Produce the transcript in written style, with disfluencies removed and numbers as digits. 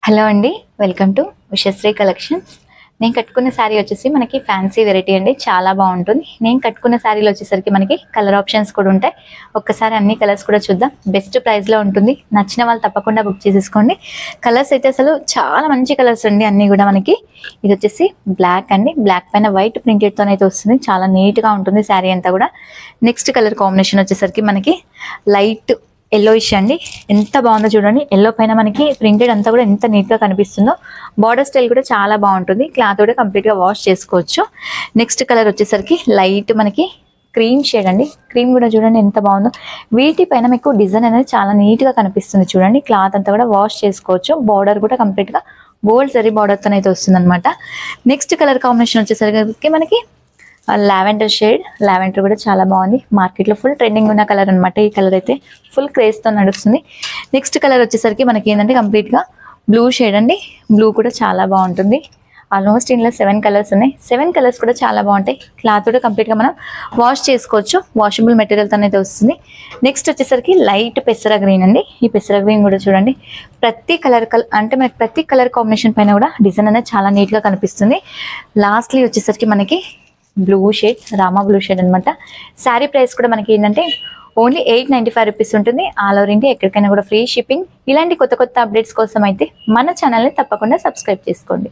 Hello అండి, welcome to Ushasri collections. నేను కట్టుకున్న శారీ వచ్చేసి మనకి ఫ్యాన్సీ వెరైటీ అండి, చాలా బాగుంటుంది. నేను కట్టుకున్న శారీలో వచ్చేసరికి మనకి కలర్ ఆప్షన్స్ కూడా ఉంటాయి. ఒక్కసారి అన్ని కలర్స్ కూడా చూద్దాం. బెస్ట్ ప్రైస్లో ఉంటుంది. నచ్చిన వాళ్ళు తప్పకుండా బుక్ చేసేసుకోండి. కలర్స్ అయితే అసలు చాలా మంచి కలర్స్ అండి అన్నీ కూడా. మనకి ఇది వచ్చేసి బ్లాక్ అండి, బ్లాక్ పైన వైట్ ప్రింటెడ్తో అయితే వస్తుంది. చాలా నీట్గా ఉంటుంది శారీ అంతా కూడా. నెక్స్ట్ కలర్ కాంబినేషన్ వచ్చేసరికి మనకి లైట్ ఎల్లోయిష్ అండి, ఎంత బాగుందో చూడండి. ఎల్లో పైన మనకి ప్రింటెడ్ అంతా కూడా ఎంత నీట్గా కనిపిస్తుందో. బార్డర్ స్టైల్ కూడా చాలా బాగుంటుంది. క్లాత్ కూడా కంప్లీట్గా వాష్ చేసుకోవచ్చు. నెక్స్ట్ కలర్ వచ్చేసరికి లైట్ మనకి క్రీమ్ షేడ్ అండి. క్రీమ్ కూడా చూడండి ఎంత బాగుందో. వీటి పైన మీకు డిజైన్ అనేది చాలా నీట్గా కనిపిస్తుంది చూడండి. క్లాత్ అంతా కూడా వాష్ చేసుకోవచ్చు. బార్డర్ కూడా కంప్లీట్గా గోల్డ్ జరీ బార్డర్తో అయితే వస్తుంది అనమాట. నెక్స్ట్ కలర్ కాంబినేషన్ వచ్చేసరికి మనకి లావెండర్ షేడ్. లావెండర్ కూడా చాలా బాగుంది. మార్కెట్లో ఫుల్ ట్రెండింగ్ ఉన్న కలర్ అనమాట. ఈ కలర్ అయితే ఫుల్ క్రేజ్తో నడుస్తుంది. నెక్స్ట్ కలర్ వచ్చేసరికి మనకి ఏంటంటే కంప్లీట్గా బ్లూ షేడ్ అండి. బ్లూ కూడా చాలా బాగుంటుంది. ఆల్మోస్ట్ ఇందులో 7 కలర్స్ ఉన్నాయి. 7 కలర్స్ కూడా చాలా బాగుంటాయి. క్లాత్ కూడా కంప్లీట్గా మనం వాష్ చేసుకోవచ్చు. వాషబుల్ మెటీరియల్తో అయితే వస్తుంది. నెక్స్ట్ వచ్చేసరికి లైట్ పెసర గ్రీన్ అండి. ఈ పెసర గ్రీన్ కూడా చూడండి, ప్రతి కలర్ అంటే మనకి ప్రతి కలర్ కాంబినేషన్ పైన కూడా డిజైన్ అనేది చాలా నీట్గా కనిపిస్తుంది. లాస్ట్లీ వచ్చేసరికి మనకి blue shade, Rama blue shade అనమాట. శారీ ప్రైస్ కూడా మనకి ఏంటంటే ఓన్లీ 895 రూపీస్ ఉంటుంది. ఆల్ ఓవర్ ఇండియా ఎక్కడికైనా కూడా ఫ్రీ షిప్పింగ్. ఇలాంటి కొత్త కొత్త అప్డేట్స్ కోసం అయితే మన ఛానల్ని తప్పకుండా సబ్స్క్రైబ్ చేసుకోండి.